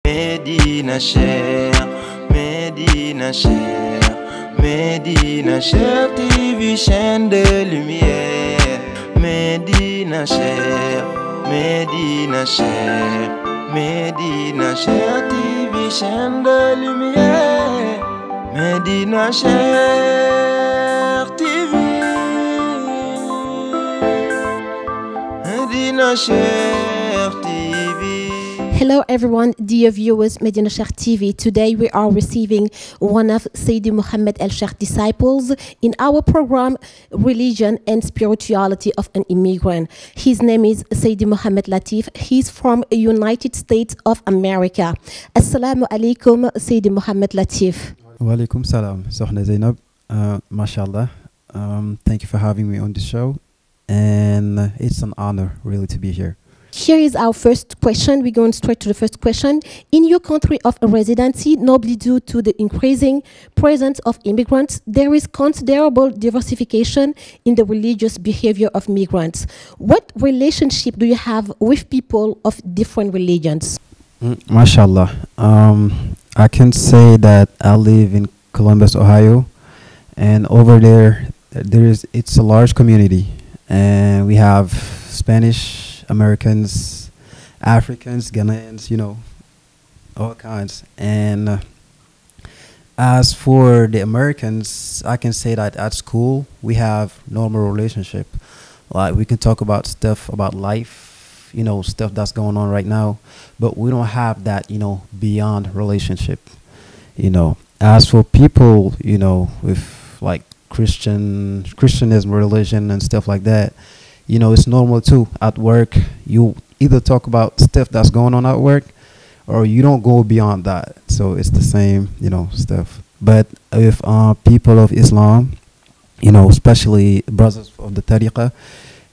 Medina Cheikh, Medina Cheikh, Medina Cheikh TV, chaîne de lumière. Medina Cheikh, Medina Cheikh, Medina Cheikh TV, chaîne de lumière. Medina Cheikh TV, Medina Cheikh TV. Hello everyone, dear viewers, Medina Cheikhou TV. Today we are receiving one of CD Mohammed Cheikh disciples in our program, Religion and Spirituality of an Immigrant. His name is CD Mohammed Latif. He's from the United States of America. Assalamu alaikum, CD Mohammed Latif. Wa alaikum salam, Sohna Zainab. Mashallah. Thank you for having me on the show. And it's an honor really to be here. Here is our first question. We're going straight to the first question. In your country of residency, notably due to the increasing presence of immigrants, there is considerable diversification in the religious behavior of migrants. What relationship do you have with people of different religions? Mashallah. I can say that I live in Columbus, Ohio, and over there, it's a large community, and we have Spanish, Americans, Africans, Ghanaians, all kinds. And as for the Americans, I can say that at school we have normal relationship. Like we can talk about stuff about life, stuff that's going on right now, but we don't have that, beyond relationship. As for people, with like Christianism, religion and stuff like that, it's normal too. At work, you either talk about stuff that's going on at work, or you don't go beyond that. So it's the same, stuff. But with people of Islam, especially brothers of the Tariqah,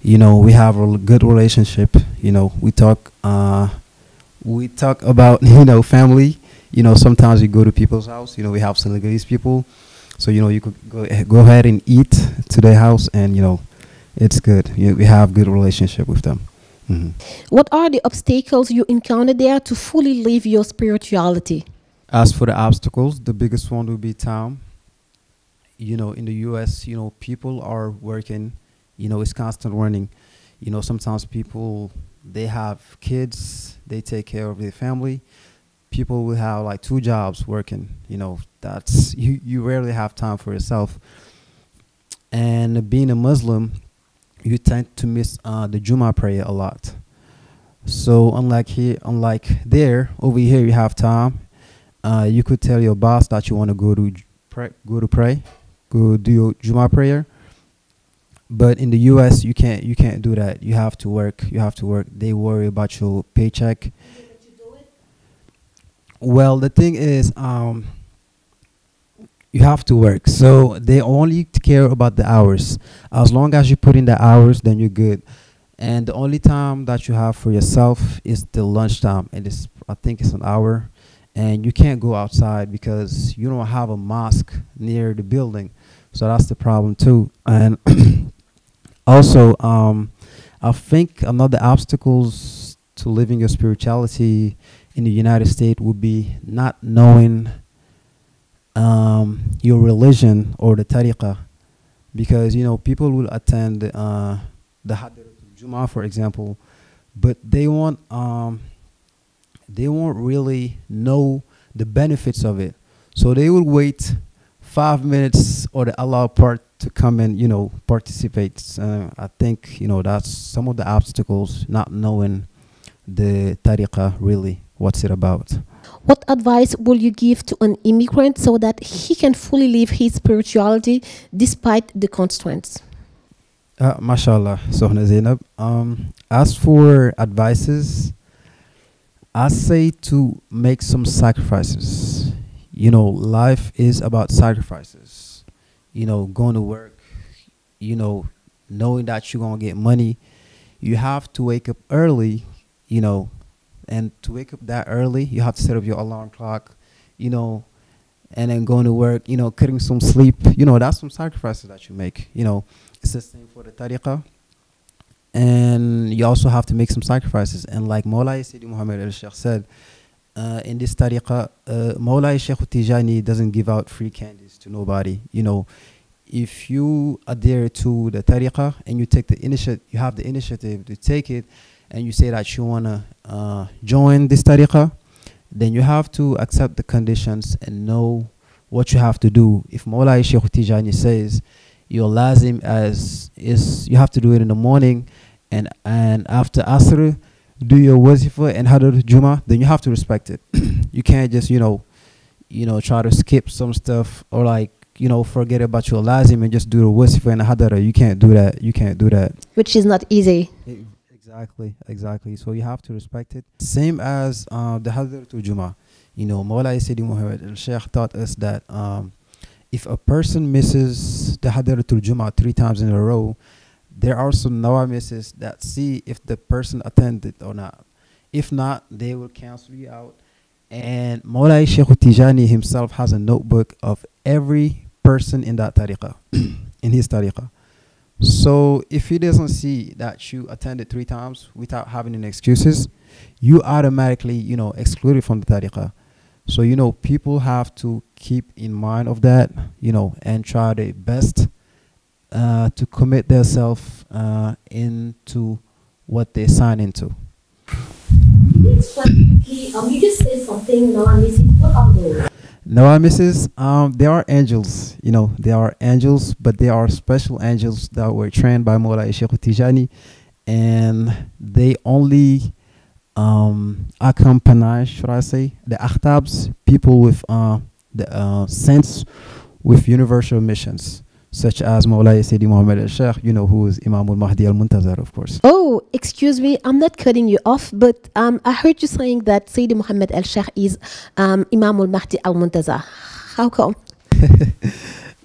we have a good relationship. We talk about, family. Sometimes we go to people's house. We have Senegalese people, so you could go ahead and eat to their house, and it's good. We have good relationship with them. What are the obstacles you encounter there to fully live your spirituality? As for the obstacles, the biggest one will be time. In the U.S., people are working. It's constant running. Sometimes people, they have kids. They take care of their family. People will have like 2 jobs working. That's you rarely have time for yourself. And being a Muslim, you tend to miss the Jummah prayer a lot. So unlike there, over here you have time. You could tell your boss that you want to go to pray, go do your Jummah prayer. But in the U.S., you can't do that. You have to work. They worry about your paycheck. Well, the thing is, you have to work, so they only care about the hours. As long as you put in the hours, then you're good. And the only time that you have for yourself is the lunchtime, and I think it's an hour. And you can't go outside because you don't have a mosque near the building, so that's the problem too. And also, I think another obstacles to living your spirituality in the United States would be not knowing your religion or the tariqah, because people will attend the Hadrat al-Jum'ah, for example, but they won't really know the benefits of it. So they will wait 5 minutes or the Allah part to come and participate. I think that's some of the obstacles, not knowing the tariqah really, what's it about. What advice will you give to an immigrant so that he can fully live his spirituality despite the constraints? Mashallah, Sohna Zainab. As for advices, I say to make some sacrifices. Life is about sacrifices. Going to work, knowing that you're going to get money. You have to wake up early, and to wake up that early, you have to set up your alarm clock, and then going to work, cutting some sleep. That's some sacrifices that you make. It's the same for the tariqah. And you also have to make some sacrifices. And like Mawlaya CD Mohammed Cheikh said, in this tariqah, Mawlaya Cheikhou Tidjiani doesn't give out free candies to nobody. You know, if you adhere to the tariqah and you take the initiative, you have the initiative to take it, and you say that you wanna join this tariqah, then you have to accept the conditions and know what you have to do. If Mawlaya Cheikhou Tidjiani says your lazim as is, you have to do it in the morning, and after Asr do your wazifa and hadar Juma, then you have to respect it. You can't just try to skip some stuff, or like forget about your lazim and just do the wazifa and hadar. You can't do that. You can't do that. Which is not easy. Exactly. So you have to respect it. Same as the hadar to Juma. Mawlaya CD Mohammed Cheikh taught us that if a person misses the hadar to Juma 3 times in a row, there are some nawamis that see if the person attended or not. If not, they will cancel you out. And Mawlaya Cheikhou Tidjiani himself has a notebook of every person in that tariqah, in his tariqah. So if he doesn't see that you attended 3 times without having any excuses, you automatically, excluded from the tariqah. So, people have to keep in mind of that, and try their best to commit themselves into what they sign into. You just said something, what are those? They are angels, they are angels, but they are special angels that were trained by Mawlaya Cheikhou Tidjiani, and they only accompany, should I say, the akhtabs, people with the saints with universal missions, such as Mawlaya CD Mohammed Cheikh, who is Imam AlMadhi al-Muntazar, of course. Oh, excuse me, I'm not cutting you off, but I heard you saying that Seydi Mohammed Cheikh is Imam AlMadhi al-Muntazar. How come?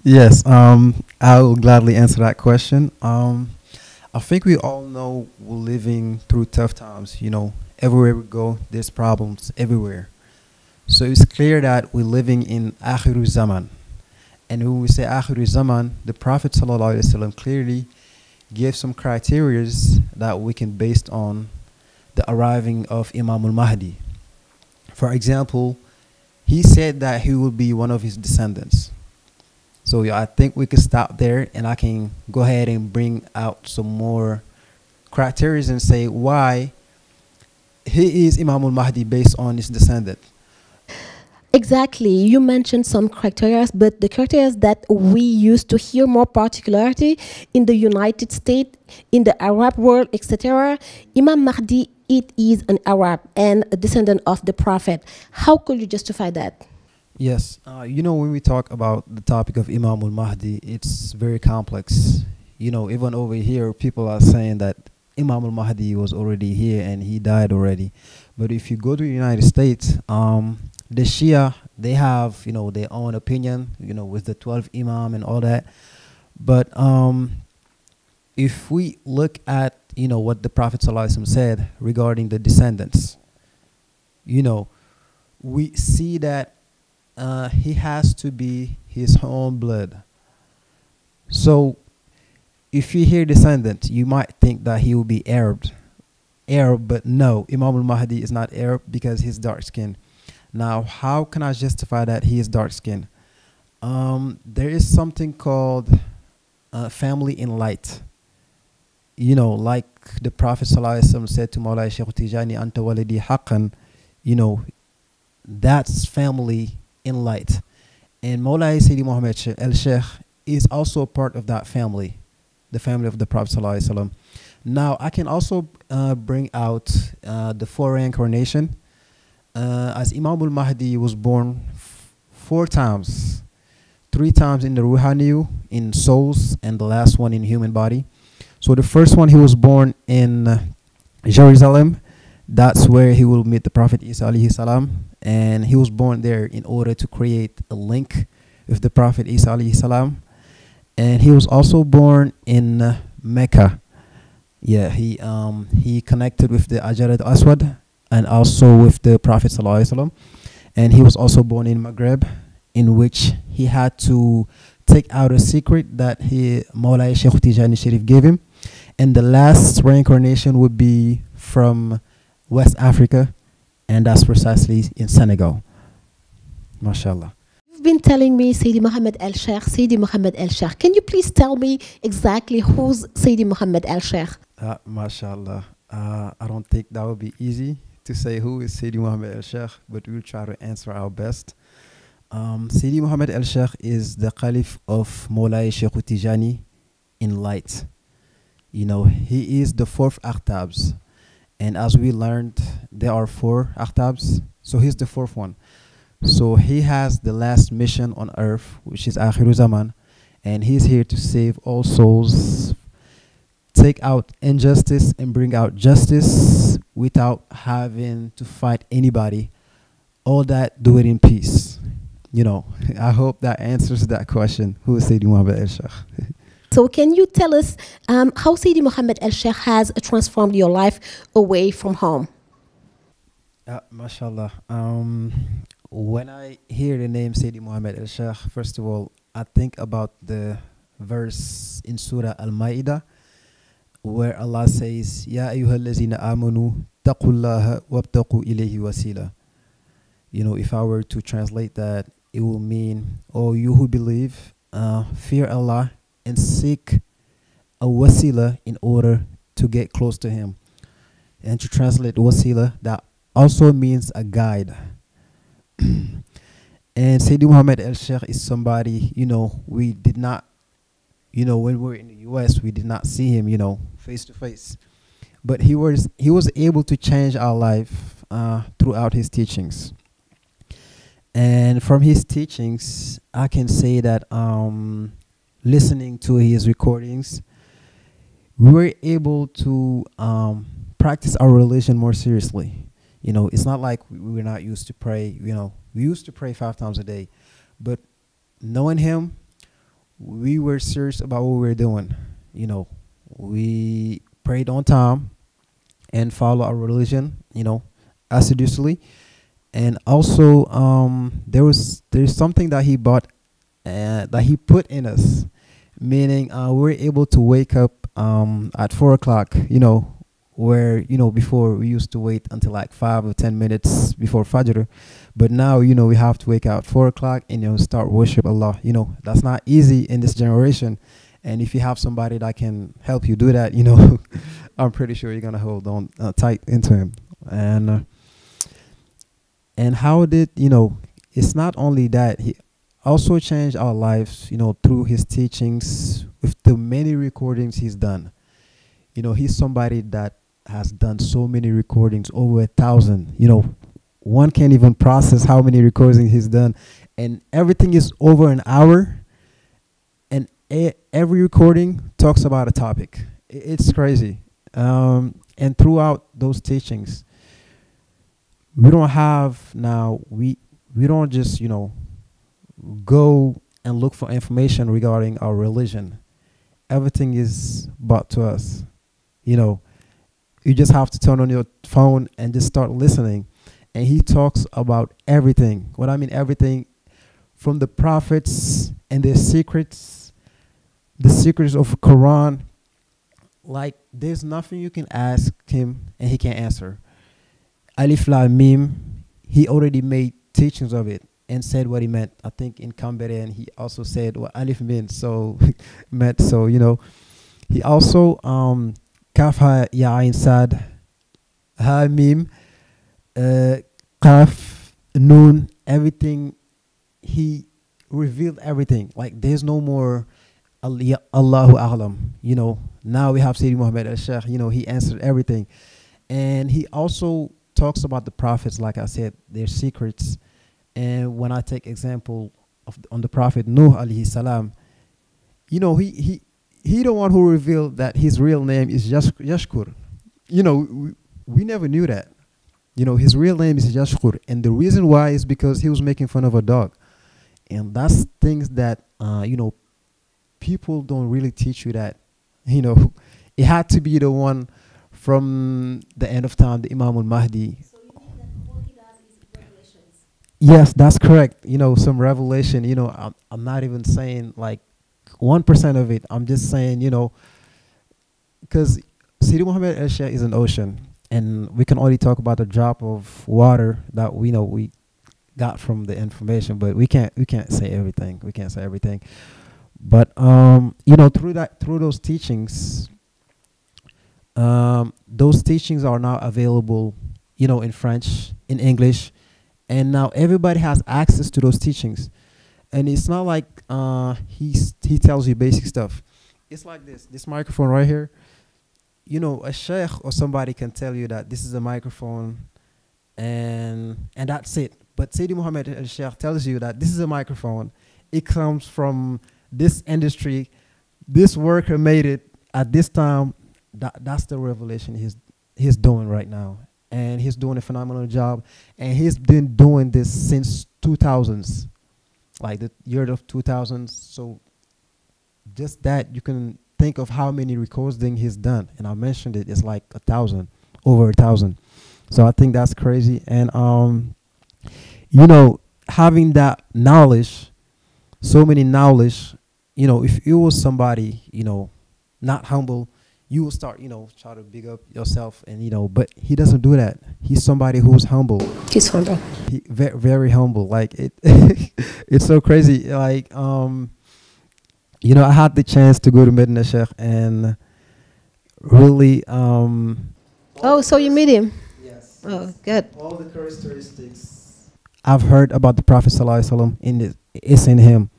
Yes, I will gladly answer that question. I think we all know we're living through tough times. Everywhere we go, there's problems everywhere. So it's clear that we're living in Akhiru Zaman. And when we say Akhiru Zaman, the Prophet ﷺ clearly gave some criteria that we can base on the arriving of Imam AlMadhi. For example, he said that he will be one of his descendants. So I think we can stop there, and I can go ahead and bring out some more criteria and say why he is Imam AlMadhi based on his descendant. Exactly. You mentioned some criteria, but the criteria that we used to hear more particularity in the United States, in the Arab world, etc. Imam Mahdi, it is an Arab and a descendant of the Prophet. How could you justify that? Yes. When we talk about the topic of Imam AlMadhi, it's very complex. Even over here, people are saying that Imam AlMadhi was already here and he died already. But if you go to the United States, the Shia, they have, their own opinion, with the 12 Imam and all that. But if we look at, what the Prophet ﷺ said regarding the descendants, we see that he has to be his own blood. So if you hear descendant, you might think that he will be Arab, but no, Imam AlMadhi is not Arab because he's dark skinned. Now, how can I justify that he is dark skinned? There is something called family in light. Like the Prophet ﷺ said to Mawlaya Cheikhou Tidjiani, Anta walidi haqqan, that's family in light. And Mawlaya CD Mohammed Cheikh is also a part of that family, the family of the Prophet ﷺ. Now, I can also bring out the 4 reincarnation. As Imam AlMadhi was born 4 times, 3 times in the Ruhaniyu, in souls, and the last one in human body. So the first one, he was born in Jerusalem. That's where he will meet the Prophet Isa alayhi salam. And he was born there in order to create a link with the Prophet Isa alayhi salam. And he was also born in Mecca. Yeah, he connected with the Hajar al-Aswad and also with the Prophet ﷺ. And he was also born in Maghreb, in which he had to take out a secret that Mawlaya Cheikhou Tidjiani Sharif gave him. And the last reincarnation would be from West Africa, and that's precisely in Senegal. MashaAllah. You've been telling me Seydi Mohammed El Cheikh, Seydi Mohammed El Cheikh. Can you please tell me exactly who's Seydi Mohammed El Cheikh? MashaAllah. I don't think that would be easy to say who is Seydi Mohammed El Cheikh, but we'll try to answer our best. Seydi Mohammed El Cheikh is the Caliph of Medina Cheikhou Tidjiani in light. You know, he is the fourth Akhtabs. And as we learned, there are four Akhtabs. So he's the fourth one. So he has the last mission on earth, which is Akhiru Zaman. And he's here to save all souls, take out injustice and bring out justice without having to fight anybody. All that, do it in peace. You know, I hope that answers that question. Who is Seydi Mohammed El Cheikh? So can you tell us how Seydi Mohammed El Cheikh has transformed your life away from home? MashaAllah. When I hear the name Seydi Mohammed El Cheikh, first of all, I think about the verse in Surah Al-Ma'idah where Allah says, Ya ayyuhallazina amanu taqullaha wabtaqu ilayhi wasila. You know, if I were to translate that, it will mean, oh, you who believe, fear Allah and seek a wasila in order to get close to Him. And to translate wasila, that also means a guide. And Seydi Mohammed El Cheikh is somebody, you know, we did not, you know, when we were in the US, we did not see him, you know, face to face. But he was able to change our life throughout his teachings. And from his teachings, I can say that listening to his recordings, we were able to practice our religion more seriously. You know, it's not like we were not used to pray. You know, we used to pray 5 times a day. But knowing him, we were serious about what we were doing. You know, we prayed on time and followed our religion, you know, assiduously. And also, there's something that he bought, that he put in us, meaning we were able to wake up at 4 o'clock, you know, where, you know, before we used to wait until like 5 or 10 minutes before Fajr. But now, you know, we have to wake up at 4 o'clock and, you know, start worship Allah. You know, that's not easy in this generation. And if you have somebody that can help you do that, you know, I'm pretty sure you're going to hold on tight into him. And how did, you know, it's not only that, he also changed our lives, you know, through his teachings with the many recordings he's done. You know, he's somebody that has done so many recordings, over 1,000. You know, one can't even process how many recordings he's done. And everything is over an hour. And every recording talks about a topic. It's crazy. And throughout those teachings, we don't have now, we don't just, you know, go and look for information regarding our religion. Everything is brought to us. You know, you just have to turn on your phone and just start listening. And he talks about everything. What I mean, everything from the prophets and their secrets, the secrets of Quran. Like, there's nothing you can ask him and he can't answer. Alif Lam Mim, he already made teachings of it and said what he meant. I think in Cambodian he also said what Alif means, so meant. So, you know, he also Kaf Ha Ya Ain Sad Ha Mim Kaf Noon, everything. He revealed everything. Like, there's no more Allahu A'lam. You know, now we have Seydi Mohammed El Cheikh. You know, he answered everything. And he also talks about the prophets, like I said, their secrets. And when I take example of on the prophet Nuh alayhi salam, you know, he the one who revealed that his real name is Yashkur. You know, we never knew that. You know, his real name is Yashkur, and the reason why is because he was making fun of a dog. And that's things that you know, people don't really teach you that. You know, it had to be the one from the end of time, the Imam AlMadhi. So you mean that all he does is revelations? Yes, that's correct. You know, some revelation. You know, I'm not even saying like 1% of it. I'm just saying, you know, because Seydi Mohammed El Cheikh is an ocean, and we can only talk about a drop of water that we know we got from the information, but we can't say everything. We can't say everything. But you know, through those teachings are now available, you know, in French, in English, and now everybody has access to those teachings. And it's not like he tells you basic stuff. It's like this microphone right here. You know, a sheikh or somebody can tell you that this is a microphone, and that's it. But CD Mohammed El Cheikh tells you that this is a microphone. It comes from this industry. This worker made it at this time. That's the revelation he's doing right now, and he's doing a phenomenal job. And he's been doing this since 2000s, like the year of 2000s. So just that, you can think of how many recording he's done. And I mentioned it. It's like 1,000, over 1,000. So I think that's crazy. And you know, having that knowledge, so many knowledge, you know, if you was somebody, you know, not humble, you will start, you know, try to big up yourself, and you know, but he doesn't do that. He's somebody who's humble. He's humble. Very, very humble. Like it, it's so crazy. Like you know, I had the chance to go to Medina Cheikhou and really. Oh, so you meet him? Yes. Oh, good. All the characteristics I've heard about the Prophet ﷺ it's in him.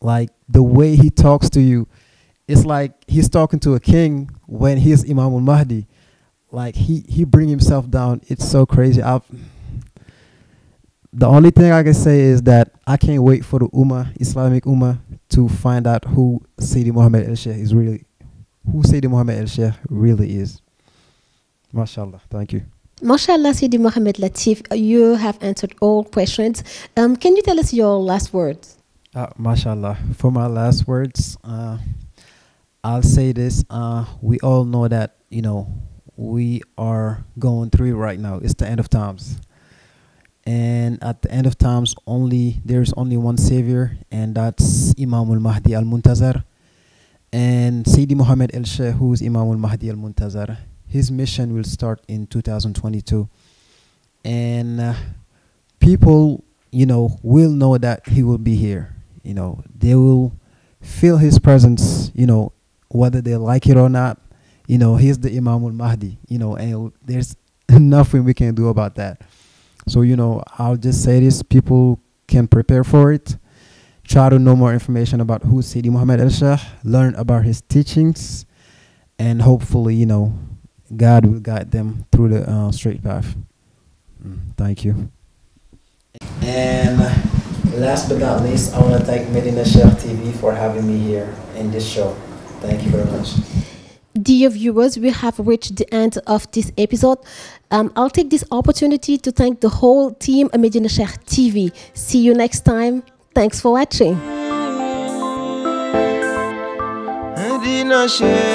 Like the way he talks to you, it's like he's talking to a king when he's Imam AlMadhi. Like he bring himself down. It's so crazy. The only thing I can say is that I can't wait for the Islamic Ummah, to find out who CD Mohammed El Cheikh is really, who CD Mohammed El Cheikh really is. MashaAllah. Thank you. MashaAllah, Seydi Mohammed Latif, you have answered all questions. Can you tell us your last words? MashaAllah. For my last words, I'll say this. We all know that, you know, we are going through it right now. It's the end of times. And at the end of times, there's only one savior, and that's Imam AlMadhi al-Muntazar. And Seydi Mohammed El Cheikh, who is Imam AlMadhi al-Muntazar, his mission will start in 2022. And people, you know, will know that he will be here. You know, they will feel his presence, you know, whether they like it or not. You know, he's the Imam AlMadhi, you know, and there's nothing we can do about that. So, you know, I'll just say this, people can prepare for it, try to know more information about who Seydi Mohammed El Cheikh, learn about his teachings, and hopefully, you know, God will guide them through the straight path. Thank you. And last but not least, I want to thank Medina Cheikhou TV for having me here in this show. Thank you very much. Dear viewers, we have reached the end of this episode. I'll take this opportunity to thank the whole team at Medina Cheikhou TV. See you next time. Thanks for watching. Medina Cheikhou.